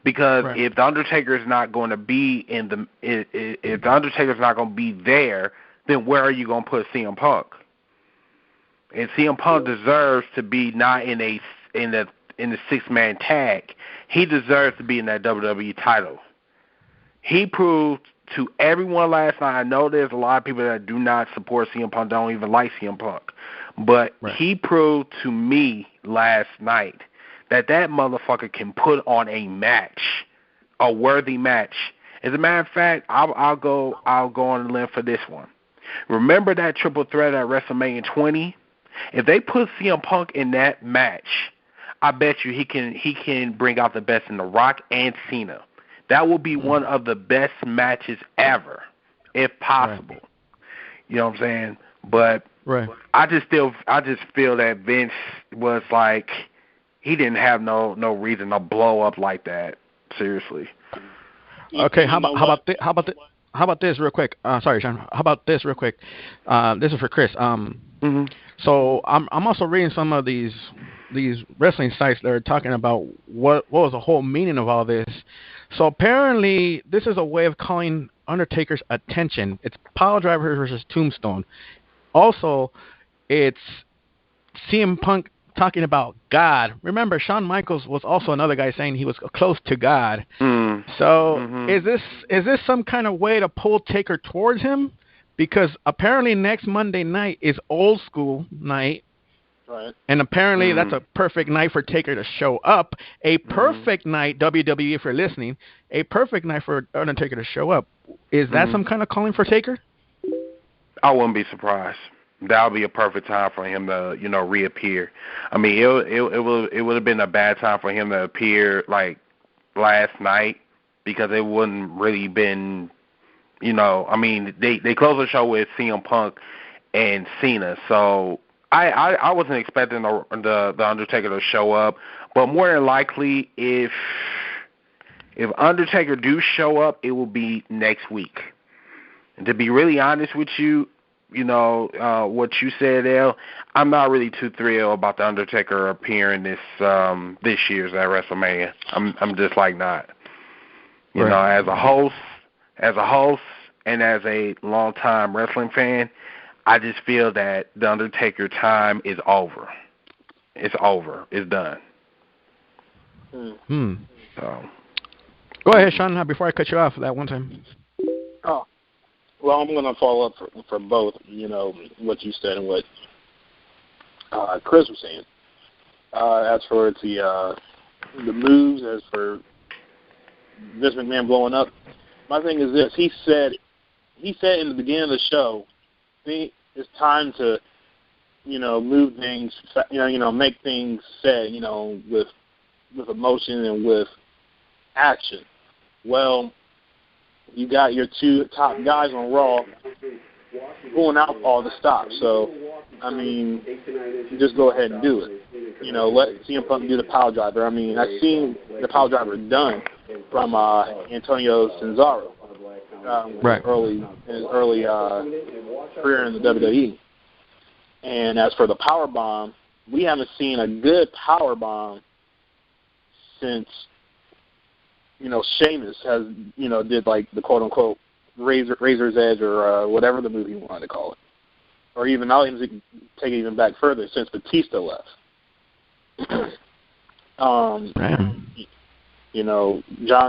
because if the Undertaker is not going to be if the Undertaker's not going to be there, then where are you going to put CM Punk? And CM Punk deserves to be not in the 6-man tag. He deserves to be in that WWE title. He proved to everyone last night. I know there's a lot of people that do not support CM Punk, don't even like CM Punk. But he proved to me last night that motherfucker can put on a match, a worthy match. As a matter of fact, I'll go on a limb for this one. Remember that triple threat at WrestleMania 20? If they put CM Punk in that match, I bet you he can bring out the best in The Rock and Cena. That will be one of the best matches ever, if possible. Right. You know what I'm saying? But I just feel that Vince was he didn't have no reason to blow up like that. Seriously. Okay, how about this real quick? Sorry, Sean. How about this real quick? This is for Chris. So I'm also reading some of these wrestling sites that are talking about what was the whole meaning of all this. So apparently, this is a way of calling Undertaker's attention. It's Pile Driver versus Tombstone. Also, it's CM Punk talking about God. Remember, Shawn Michaels was also another guy saying he was close to God. So is this some kind of way to pull Taker towards him? Because apparently next Monday night is Old School night. Right. And apparently that's a perfect night for Taker to show up. A perfect night, WWE, if you're listening, a perfect night for Undertaker to show up. Is that some kind of calling for Taker? I wouldn't be surprised. That would be a perfect time for him to, reappear. I mean, it would have been a bad time for him to appear like last night because it wouldn't really been, I mean, they closed the show with CM Punk and Cena, so I wasn't expecting the Undertaker to show up, but more than likely, if Undertaker do show up, it will be next week. And to be really honest with you, what you said, El, I'm not really too thrilled about the Undertaker appearing this year's at WrestleMania. I'm just like not. As a host, and as a longtime wrestling fan, I just feel that the Undertaker time is over. It's over. It's done. So. Go ahead, Sean, before I cut you off that one time. Oh, well, I'm going to follow up for both, what you said and what Chris was saying. As for the moves, as for Vince McMahon blowing up, my thing is this. He said in the beginning of the show, it's time to, move things, make things said, with emotion and with action. Well, you got your two top guys on Raw pulling out all the stops. So, I mean, just go ahead and do it. Let CM Punk do the pile driver. I mean, I've seen the pile driver done from Antonio Cesaro. Right. In his early career in the WWE. And as for the power bomb, we haven't seen a good power bomb since Sheamus has did like the quote unquote Razor's Edge or whatever the movie you wanted to call it, or even I'll even take it even back further since Batista left. John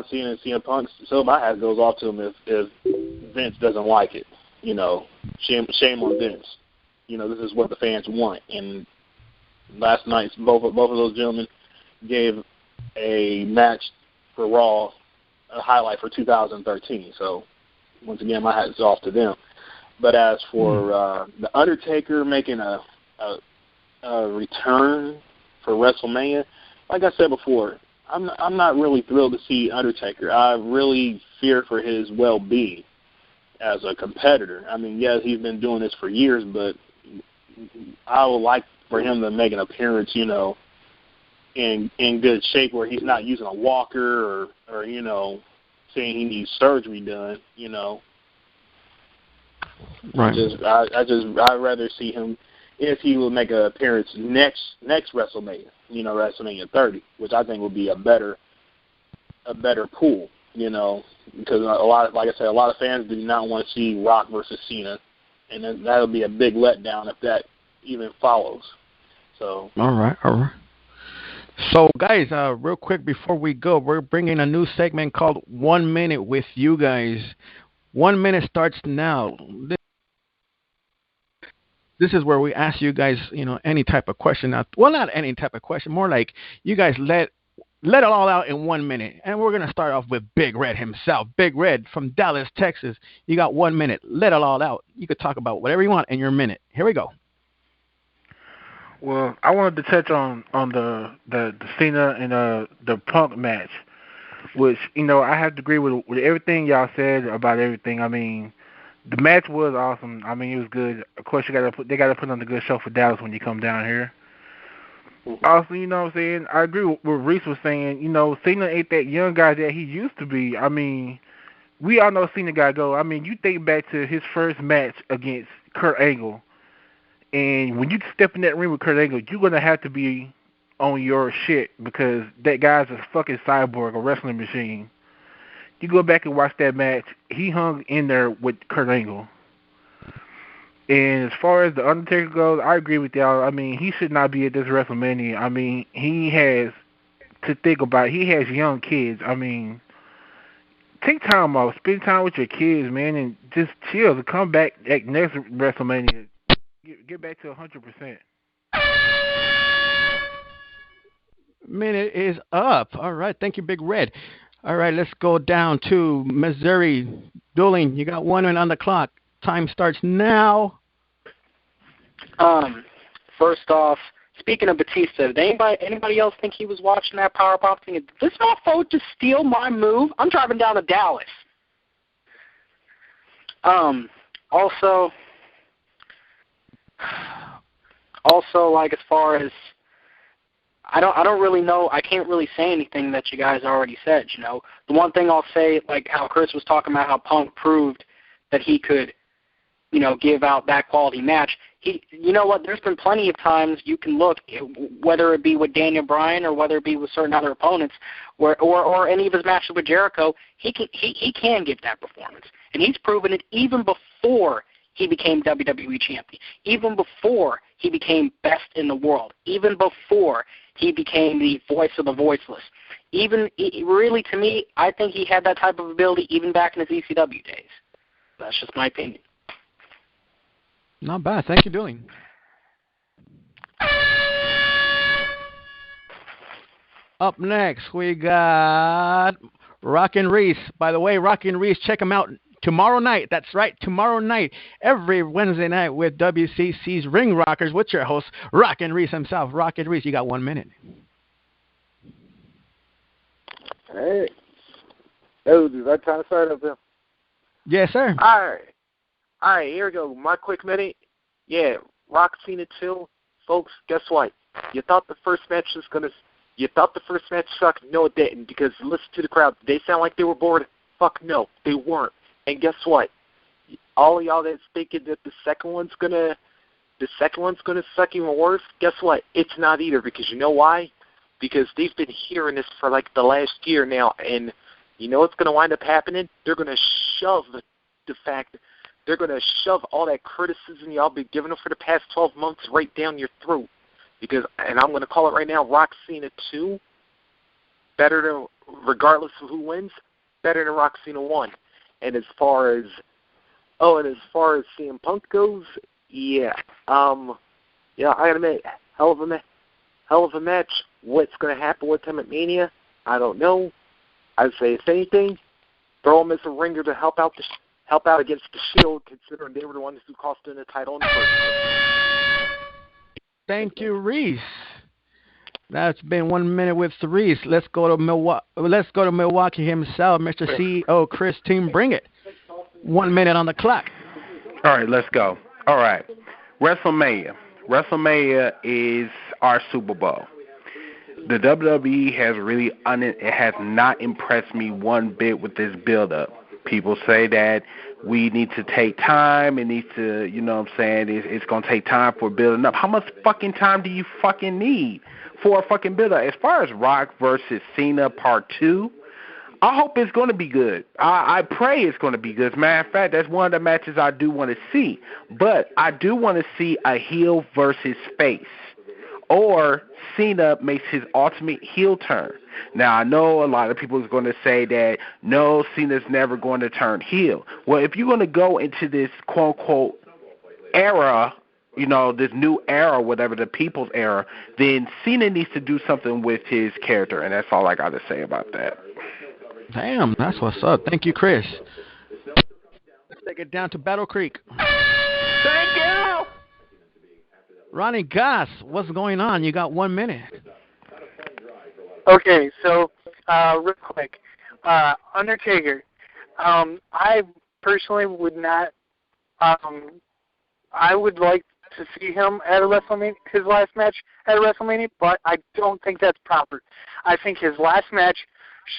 Cena and CM Punk, so my hat goes off to him if Vince doesn't like it. Shame on Vince. This is what the fans want. And last night, both of those gentlemen gave a match for Raw, a highlight for 2013. So once again, my hat is off to them. But as for the Undertaker making a return for WrestleMania, like I said before, I'm not really thrilled to see Undertaker. I really fear for his well-being as a competitor. I mean, yes, he's been doing this for years, but I would like for him to make an appearance, in good shape where he's not using a walker or saying he needs surgery done, Right. I'd rather see him if he will make an appearance next WrestleMania, WrestleMania 30, which I think would be a better pool, because a lot of fans do not want to see Rock versus Cena, and then that'll be a big letdown if that even follows. So. All right. So, guys, real quick before we go, we're bringing a new segment called 1 Minute with you guys. 1 minute starts now. This is where we ask you guys, any type of question. Well, not any type of question, more like you guys let it all out in 1 minute. And we're going to start off with Big Red himself. Big Red from Dallas, Texas. You got 1 minute. Let it all out. You could talk about whatever you want in your minute. Here we go. Well, I wanted to touch on the Cena and the Punk match, which, I have to agree with everything y'all said about everything. I mean, the match was awesome. I mean, it was good. Of course, they got to put on a good show for Dallas when you come down here. Also, what I'm saying? I agree with what Reese was saying. Cena ain't that young guy that he used to be. I mean, we all know Cena got to go. I mean, you think back to his first match against Kurt Angle, and when you step in that ring with Kurt Angle, you're going to have to be on your shit because that guy's a fucking cyborg, a wrestling machine. you go back and watch that match, he hung in there with Kurt Angle. And as far as The Undertaker goes, I agree with y'all. I mean, he should not be at this WrestleMania. I mean, he has to think about it. He has young kids. I mean, take time off. Spend time with your kids, man, and just chill. To come back at next WrestleMania, get back to 100%. Minute is up. All right. Thank you, Big Red. All right. Let's go down to Missouri. Dueling, you got 1 minute on the clock. Time starts now. First off, speaking of Batista, did anybody else think he was watching that powerbomb thing? Did this motherfucker just steal my move? I'm driving down to Dallas. Also, like, as far as I don't really know. I can't really say anything that you guys already said. You know, the one thing I'll say, like how Chris was talking about how Punk proved that he could, you know, give out that quality match. You know what? There's been plenty of times you can look, whether it be with Daniel Bryan or whether it be with certain other opponents, or any of his matches with Jericho, he can give that performance, and he's proven it even before he became WWE champion, even before he became best in the world, even before he became the voice of the voiceless. Really, to me, I think he had that type of ability even back in his ECW days. That's just my opinion. Not bad. Thank you, Dueling. Up next, we got Rockin' Reese. By the way, Rockin' Reese, check him out tomorrow night. That's right, tomorrow night, every Wednesday night with WCC's Ring Rockers with your host, Rockin' Reese himself. Rockin' Reese, you got 1 minute. Hey. Oh, is that time to start up there? Yes, sir. All right, here we go. My quick minute. Yeah, Rock Cena 2. Folks, guess what? You thought the first match sucked? No, it didn't, because listen to the crowd. They sound like they were bored. Fuck no, they weren't. And guess what? All of y'all that's thinking that the second one's gonna suck even worse, guess what? It's not either, because you know why? Because they've been hearing this for like the last year now, and you know what's gonna wind up happening? They're gonna shove all that criticism y'all been giving them for the past 12 months right down your throat. Because, and I'm going to call it right now, Rock Cena 2, better than, regardless of who wins, better than Rock Cena 1. And as far as CM Punk goes, I gotta admit, hell of a match. What's going to happen with him at Mania, I don't know. I'd say, if anything, throw him as a ringer to help out against the Shield, considering they were the ones who cost him the title in the first place. Thank you, Reese. That's been 1 minute with Reese. Let's go to Milwaukee himself, Mr. CEO Chris Team. Bring it. 1 minute on the clock. All right, let's go. All right, WrestleMania. WrestleMania is our Super Bowl. The WWE has not impressed me one bit with this build-up. People say that we need to take time. It needs to, you know what I'm saying, it's going to take time for building up. How much fucking time do you fucking need for a fucking build-up? As far as Rock versus Cena Part 2, I hope it's going to be good. I pray it's going to be good. As a matter of fact, that's one of the matches I do want to see. But I do want to see a heel versus face. Or Cena makes his ultimate heel turn. Now, I know a lot of people are going to say that, no, Cena's never going to turn heel. Well, if you're going to go into this quote-unquote era, you know, this new era, whatever, the people's era, then Cena needs to do something with his character, and that's all I got to say about that. Damn, that's what's up. Thank you, Chris. Let's take it down to Battle Creek. Thank you! Ronnie Goss, what's going on? You got 1 minute. Okay, so real quick, Undertaker. I personally would not. I would like to see him at a WrestleMania, his last match at a WrestleMania, but I don't think that's proper. I think his last match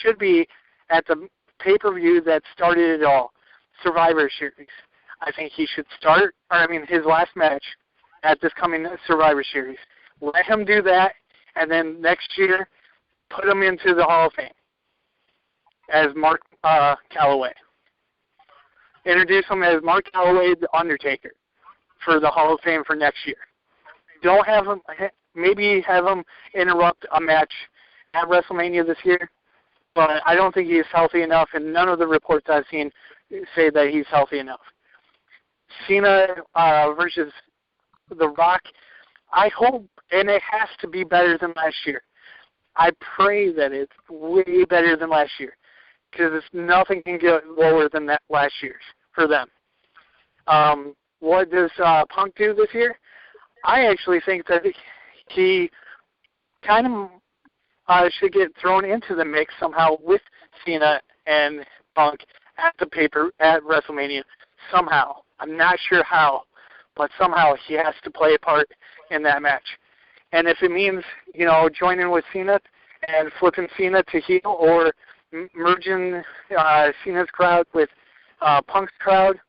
should be at the pay-per-view that started it all, Survivor Series. I think he should his last match at this coming Survivor Series. Let him do that, and then next year, put him into the Hall of Fame as Mark Calloway. Introduce him as Mark Calloway, the Undertaker, for the Hall of Fame for next year. Don't have him, maybe have him interrupt a match at WrestleMania this year, but I don't think he is healthy enough, and none of the reports I've seen say that he's healthy enough. Cena versus The Rock, I hope, and it has to be better than last year. I pray that it's way better than last year, because nothing can get lower than that last year's for them. What does Punk do this year? I actually think that he kind of should get thrown into the mix somehow with Cena and Punk at WrestleMania somehow. I'm not sure how, but somehow he has to play a part in that match. And if it means, joining with Cena and flipping Cena to heel, or merging Cena's crowd with Punk's crowd,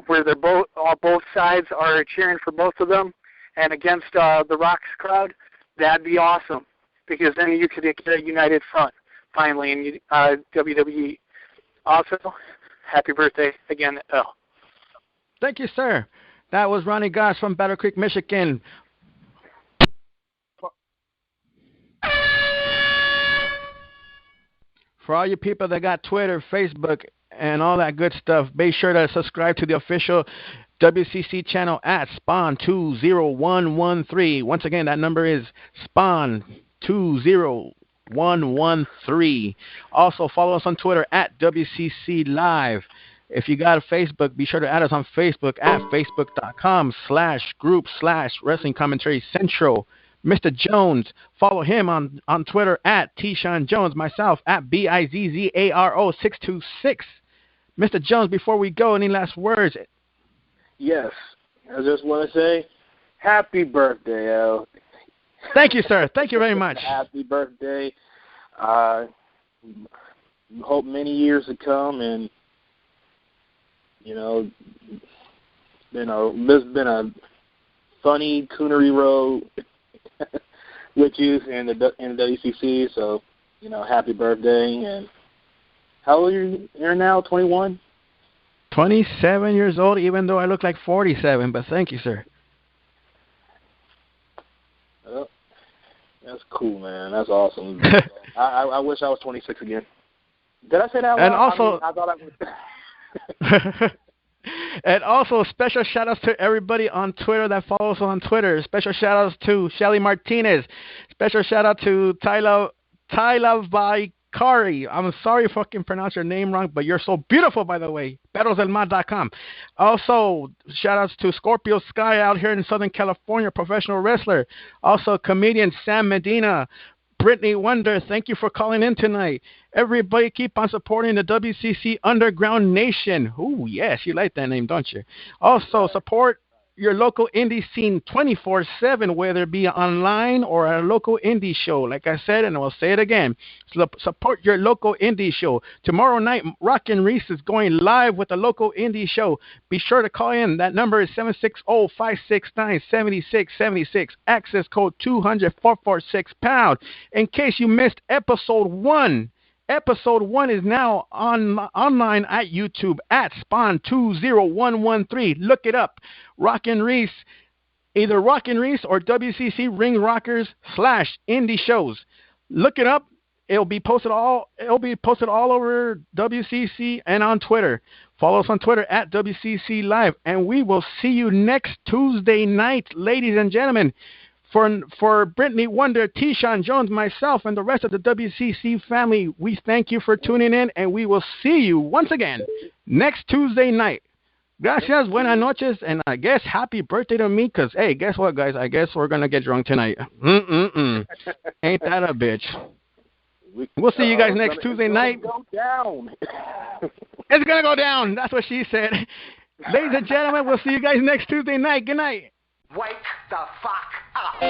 where they're both sides are cheering for both of them, and against The Rock's crowd, that'd be awesome, because then you could get a united front finally in WWE. Also, happy birthday again, L. Thank you, sir. That was Ronnie Goss from Battle Creek, Michigan. For all you people that got Twitter, Facebook, and all that good stuff, be sure to subscribe to the official WCC channel at Spawn20113. Once again, that number is Spawn20113. Also, follow us on Twitter at WCC Live. If you got a Facebook, be sure to add us on Facebook at facebook.com/group/Wrestling Commentary Central. Mr. Jones, follow him on Twitter at T-Sean Jones, myself at BIZZARO626. Mr. Jones, before we go, any last words? Yes. I just want to say, happy birthday, Al. Thank you, sir. Thank you very much. Happy birthday. Hope many years to come, and, it's been a funny coonery road with you in the WCC, so, happy birthday. And how old are you? You're now 21? 27 years old, even though I look like 47, but thank you, sir. Oh, that's cool, man. That's awesome. I wish I was 26 again. Did I say that? And loud? also, I thought I was. And also, special shout-outs to everybody on Twitter that follows on Twitter. Special shout-outs to Shelly Martinez. Special shout-out to Tyler Vicari. I'm sorry if I can pronounce your name wrong, but you're so beautiful, by the way. BattlesDelMar.com. Also, shout-outs to Scorpio Sky out here in Southern California, professional wrestler. Also, comedian Sam Medina. Brittany Wonder, thank you for calling in tonight. Everybody keep on supporting the WCC Underground Nation. Ooh, yes, you like that name, don't you? Also, support your local indie scene 24/7, whether it be online or a local indie show. Like I said, and I'll say it again, support your local indie show. Tomorrow night, Rockin' Reese is going live with a local indie show. Be sure to call in. That number is 760-569-7676. Access code 200-446#. In case you missed episode 1, Episode 1 is now online at YouTube at Spawn20113. Look it up. Rockin' Reese, either Rockin' Reese or WCC Ring Rockers /indie shows. Look it up. It'll be posted all over WCC and on Twitter. Follow us on Twitter at WCC Live, and we will see you next Tuesday night, ladies and gentlemen. For Brittany Wonder, T-Sean Jones, myself, and the rest of the WCC family, we thank you for tuning in, and we will see you once again next Tuesday night. Gracias, buenas noches, and I guess happy birthday to me, because, hey, guess what, guys? I guess we're going to get drunk tonight. Ain't that a bitch? We'll see you guys next Tuesday night. It's going to go down. It's going to go down. That's what she said. Ladies and gentlemen, we'll see you guys next Tuesday night. Good night. Wake the fuck up.